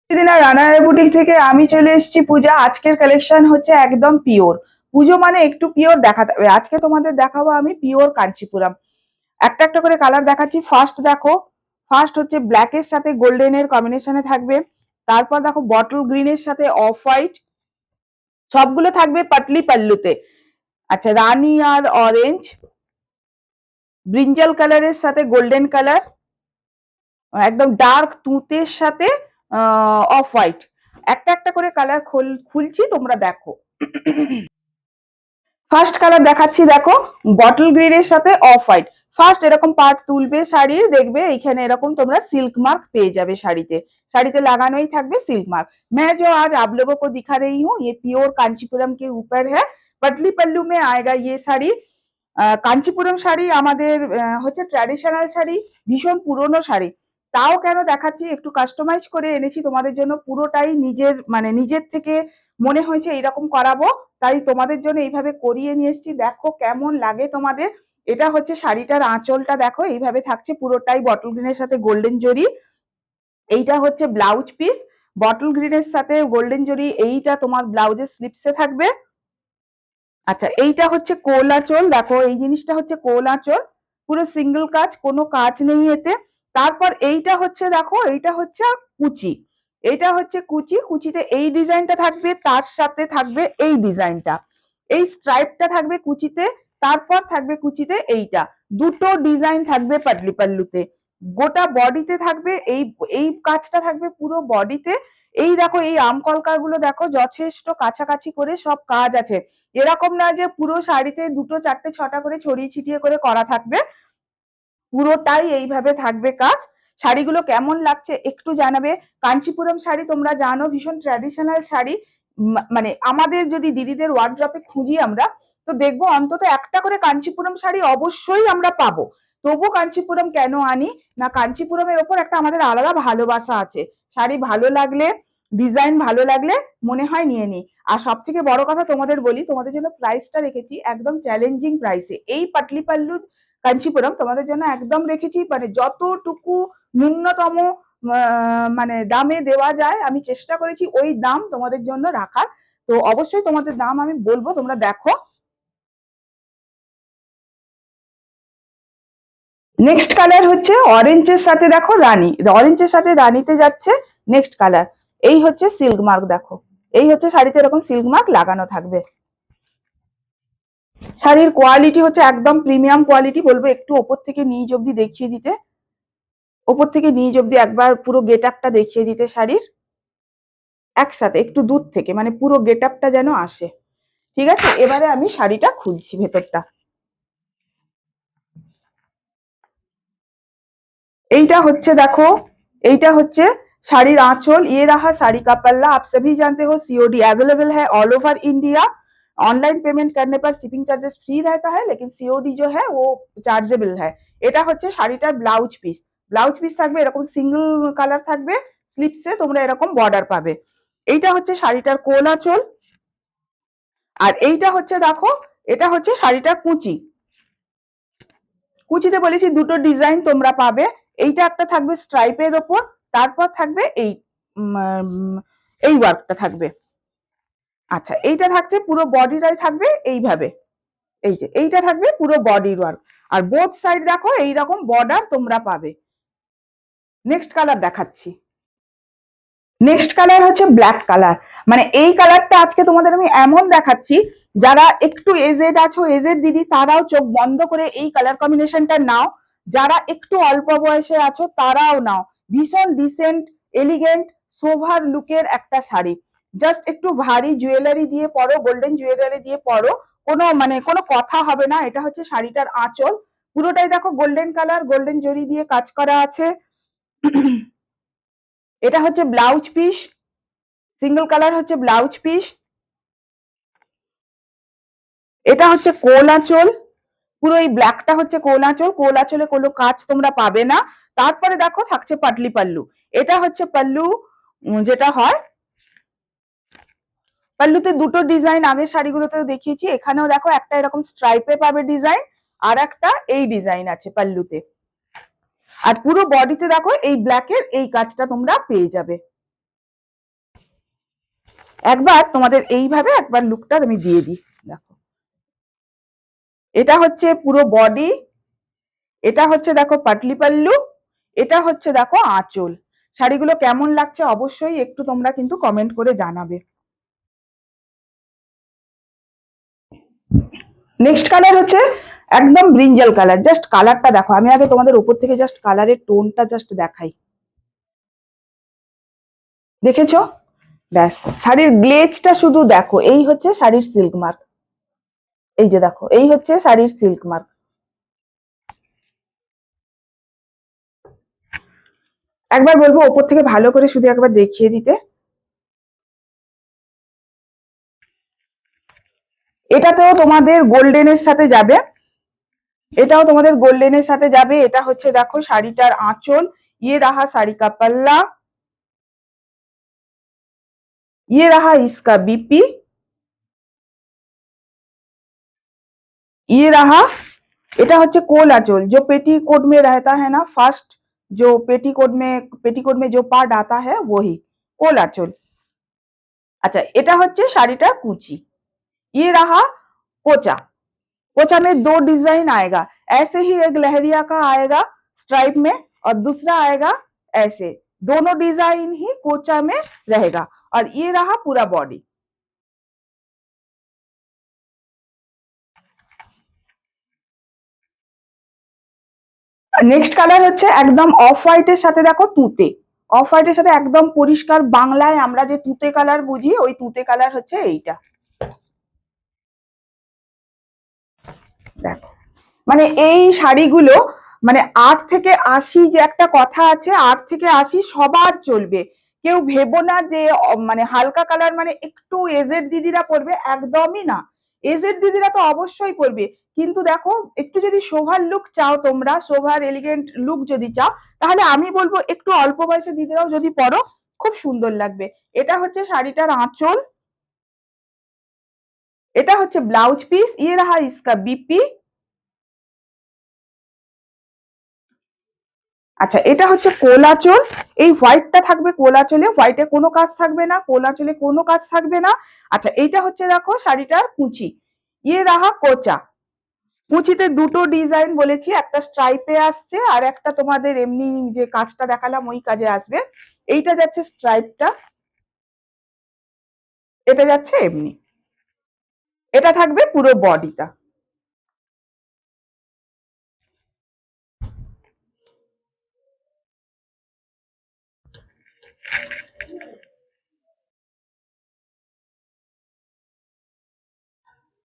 দিনা রানার বুটিক থেকে আমি চলে এসেছি পূজা। আজকের কালেকশন হচ্ছে একদম পিওর। পুজো মানে একটু পিওর দেখাতে হবে। আজকে তোমাদের দেখাবো আমি পিওর কাঞ্চিপুরম। একটা একটা করে কালার দেখাচ্ছি। ফার্স্ট দেখো, ফার্স্ট হচ্ছে ব্ল্যাকের সাথে গোল্ডেনের কম্বিনেশনে থাকবে। তারপর দেখো বটল গ্রিনের সাথে অফ হোয়াইট, সবগুলো থাকবে পাতলি পাল্লুতে। আচ্ছা, রানী আর অরেঞ্জ, ব্রিঞ্জাল কালারের সাথে গোল্ডেন কালার, একদম ডার্ক তুঁতের সাথে অফ হোয়াইট। একটা একটা করে কালার খুলছি, তোমরা দেখো। ফার্স্ট কালার দেখাচ্ছি, দেখো বটল গ্রিনের সাথে অফ হোয়াইট। ফার্স্ট এরকম পার্ট তুলবে শাড়ির, দেখবে এইখানে এরকম তোমরা সিল্ক মার্ক পেয়ে যাবে শাড়িতে। শাড়িতে লাগানোই থাকবে सिल्क मार्क। मैं जो आज आप लोगों को दिखा रही हूँ ये प्योर कांचीपुरम के ऊपर है। पटली पल्लू में आएगा ये শাড়ি। কাঞ্চিপুরম শাড়ি আমাদের হচ্ছে ট্র্যাডিশনাল শাড়ি, ভীষণ পুরনো শাড়ি। তাও কেন দেখাচ্ছি, একটু কাস্টমাইজ করে এনেছি তোমাদের জন্য। পুরোটাই নিজের মানে নিজের থেকে মনে হয়েছে এইরকম করাবো, তাই তোমাদের জন্য এইভাবে করিয়ে নিয়ে এসেছি। দেখো কেমন লাগে তোমাদের। এটা হচ্ছে শাড়িটার আঁচলটা, দেখো এইভাবে থাকছে পুরোটাই বটল গ্রিনের সাথে গোল্ডেন জরি। এইটা হচ্ছে ব্লাউজ পিস, বটল গ্রিনের সাথে গোল্ডেন জরি। এইটা তোমার ব্লাউজের স্লিপসে থাকবে। আচ্ছা, এইটা হচ্ছে কোল আঁচল, দেখো এই জিনিসটা হচ্ছে কোল আঁচল, পুরো সিঙ্গেল কাজ, কোনো কাজ নেই এতে। তারপর এইটা হচ্ছে দেখো, এইটা হচ্ছে কুচি। এইটা হচ্ছে কুচি, কুচিতে এই ডিজাইনটা থাকবে, তার সাথে থাকবে এই ডিজাইনটা, এই স্ট্রাইপটা থাকবে কুচিতে। তারপর থাকবে কুচিতে এইটা, দুটো ডিজাইন থাকবে পাটলি পাল্লুতে। গোটা বডিতে থাকবে এই এই কাজটা থাকবে পুরো বডিতে। এই দেখো এই আম কলকা গুলো দেখো, যথেষ্ট কাছাকাছি করে সব কাজ আছে। এরকম না যে পুরো শাড়িতে দুটো চারটে ছটা করে ছড়িয়ে ছিটিয়ে করে করা থাকবে, পুরোটাই এইভাবে থাকবে কাজ। শাড়িগুলো কেমন লাগছে একটু জানাবে। কাঞ্চিপুরম শাড়ি তোমরা জানো ভীষণ ট্র্যাডিশনাল শাড়ি। মানে আমাদের যদি দিদিদের ওয়ার্ড্রপে খুঁজি আমরা, তো দেখবো অন্তত একটা করে কাঞ্চিপুরম শাড়ি অবশ্যই আমরা পাবো। তবু কাঞ্চিপুরম কেন আনি না, কাঞ্চিপুরমের ওপর একটা আমাদের আলাদা ভালোবাসা আছে। শাড়ি ভালো লাগলে, ডিজাইন ভালো লাগলে মনে হয় নিয়ে নিই। আর সব থেকে বড় কথা তোমাদের বলি, তোমাদের জন্য প্রাইসটা রেখেছি একদম চ্যালেঞ্জিং প্রাইসে। এই পাটলি পাল্লু কাঞ্চিপুরম তোমাদের জন্য একদম রেখেছি, মানে যতটুকু ন্যূনতম মানে দামে দেওয়া যায় আমি চেষ্টা করেছি ওই দাম তোমাদের জন্য রাখার। তো অবশ্যই তোমাদের দাম আমি বলবো, তোমরা দেখো। নেক্সট কালার হচ্ছে অরেঞ্জের সাথে দেখো রানী, অরেঞ্জের সাথে রানীতে যাচ্ছে নেক্সট কালার। এই হচ্ছে সিল্ক মার্ক, দেখো এই হচ্ছে শাড়িতে এরকম সিল্ক মার্ক লাগানো থাকবে। শাড়ির কোয়ালিটি হচ্ছে একদম প্রিমিয়াম কোয়ালিটি, বলবো একটু ওপর থেকে নিচ অব্দি দেখিয়ে দিতে। ওপর থেকে নিচ অব্দি একবার পুরো গেট আপটা দেখিয়ে দিতে শাড়ির, একসাথে একটু দূর থেকে, মানে পুরো গেট আপটা যেন আসে। ঠিক আছে, এবারে আমি শাড়িটা খুলছি ভেতরটা। এইটা হচ্ছে দেখো, এইটা হচ্ছে শাড়ির आंचल। ये रहा साड़ी का पल्ला। आप सभी जानते हो सीओडी अवेलेबल है all over India. Online payment करने पर शिपिंग चार्जेस फ्री रहता है, लेकिन सीओडी जो है वो চার্জেবল है। এটা হচ্ছে শাড়িটার ব্লাউজ পিস। ব্লাউজ পিস থাকবে এরকম সিঙ্গেল কালার থাকবে, স্লিপসে তোমরা এরকম বর্ডার পাবে। এইটা হচ্ছে শাড়িটার কোল আঁচল। আর এইটা হচ্ছে দেখো, এটা হচ্ছে শাড়িটার কুচি। কুচিতে বলেছি দুটো ডিজাইন তোমরা পাবে। এইটা একটা থাকবে স্ট্রাইপের ওপর, তারপর থাকবে এই এই ওয়ার্কটা থাকবে। আচ্ছা, এইটা থাকছে পুরো বডিটাই থাকবে এইভাবে। এই যে এইটা থাকবে পুরো বডির ওয়ার্ক। আর বোথ সাইড দেখো এইরকম বর্ডার তোমরা পাবে। নেক্সট কালার দেখাচ্ছি। নেক্সট কালার হচ্ছে ব্ল্যাক কালার। মানে এই কালারটা আজকে তোমাদের আমি এমন দেখাচ্ছি, যারা একটু এজেড আছো, এজেড দিদি, তারাও চোখ বন্ধ করে এই কালার কম্বিনেশনটা নাও। যারা একটু অল্প বয়সে আছো তারাও নাও। ভীষণ ডিসেন্ট, এলিগেন্ট, সোভার লুকের একটা শাড়ি। জাস্ট একটু ভারী জুয়েলারি দিয়ে পরো, গোল্ডেন জুয়েলারি দিয়ে পরো, কোনো মানে কোনো কথা হবে না। এটা হচ্ছে শাড়িটার আঁচল, পুরোটাই দেখো গোল্ডেন কালার, গোল্ডেন জরি দিয়ে কাজ করা আছে। এটা হচ্ছে ব্লাউজ পিস, সিঙ্গেল কালার হচ্ছে ব্লাউজ পিস। এটা হচ্ছে কোল আঁচল, পুরো এই ব্ল্যাকটা হচ্ছে কোল আঁচল। কোল আঁচলে কোনো কাজ তোমরা পাবে না। তারপরে দেখো থাকছে পাটলি পাল্লু। এটা হচ্ছে পাল্লু, যেটা হয় পাল্লুতে দুটো ডিজাইন আগের শাড়িগুলোতে দেখিয়েছি, এখানেও দেখো একটা এরকম স্ট্রাইপে পাবে ডিজাইন, আর একটা এই ডিজাইন আছে পাল্লুতে। আর পুরো বডিতে দেখো এই ব্ল্যাকের এই কাজটা তোমরা পেয়ে যাবে। একবার তোমাদের এইভাবে একবার লুকটা আমি দিয়ে দিই। দেখো, এটা হচ্ছে পুরো বডি, এটা হচ্ছে দেখো পাটলি পাল্লু, এটা হচ্ছে দেখো আঁচল। শাড়িগুলো কেমন লাগছে অবশ্যই একটু তোমরা কিন্তু কমেন্ট করে জানাবে। নেক্সট কালার হচ্ছে একদম ব্রিঞ্জাল কালার। জাস্ট কালারটা দেখো, আমি আগে তোমাদের উপর থেকে জাস্ট কালারের টোনটা জাস্ট দেখাই। দেখেছো? ব্যাস, শাড়ির গ্লেজটা শুধু দেখো, এই হচ্ছে শাড়ির সিল্ক মার্ক। এই যে দেখো, এই হচ্ছে শাড়ির সিল্ক মার্ক। একবার বলবো ওপর থেকে ভালো করে শুধু একবার দেখিয়ে দিতে। এটাতেও তোমাদের গোল্ডেনের সাথে যাবে, এটাও তোমাদের গোল্ডেনের সাথে যাবে। এটা হচ্ছে দেখো শাড়িটার আঁচল, ইয়ে রাহা শাড়ি কা পাল্লা, ये रहा इसका बीपी, ये रहा, এটা হচ্ছে কোল আঁচল। जो पेटीकोट में रहता है ना, फर्स्ट जो पेटीकोट में जो पार्ट आता है वही कोल आंचल। अच्छा, এটা হচ্ছে শাড়িটার কুচি। ये रहा कोचा। कोचा में दो डिजाइन आएगा, ऐसे ही एक लहरिया का आएगा स्ट्राइप में, और दूसरा आएगा ऐसे। दोनों डिजाइन ही कोचा में रहेगा। और ये रहा पूरा बॉडी। নেক্সট কালার হচ্ছে একদম অফ হোয়াইটের সাথে দেখো তুঁতে। অফ হোয়াইটের সাথে একদম পরিষ্কার বাংলায় আমরা যে তুঁতে কালার বুঝি, ওই তুঁতে কালার হচ্ছে এইটা। দেখো, মানে এই শাড়িগুলো মানে 8 থেকে 80, যে একটা কথা আছে 8 থেকে 80 সবার চলবে। কেউ ভেবো না যে মানে হালকা কালার মানে একটু এজেড দিদিরা পরবে, একদমই না। এজেড দিদিরা তো অবশ্যই পরবে, কিন্তু দেখো একটু যদি শোভার লুক চাও, তোমরা শোভার এলিগেন্ট লুক যদি চাও, তাহলে আমি বলবো একটু অল্প বয়সের দিদিরাও যদি পরো খুব সুন্দর লাগবে। এটা হচ্ছে শাড়িটার আঁচল, এটা হচ্ছে ব্লাউজ পিস, ইয়ে রাহা ইসকা বিপি। আচ্ছা, এটা হচ্ছে কোলাচল। এই হোয়াইটটা থাকবে কোলাচলে, হোয়াইটে কোনো কাজ থাকবে না, কোলাচলে কোনো কাজ থাকবে না। আচ্ছা, এইটা হচ্ছে দেখো শাড়িটার কুচি, ইয়ে রাহা কোচা। কুচিতে দুটো ডিজাইন বলেছি, একটা স্ট্রাইপে আসছে আর একটা তোমাদের এমনি যে কাজটা দেখালাম ওই কাজে আসবে। এইটা যাচ্ছে স্ট্রাইপটা, এটা যাচ্ছে এমনি। এটা থাকবে পুরো বডিটা।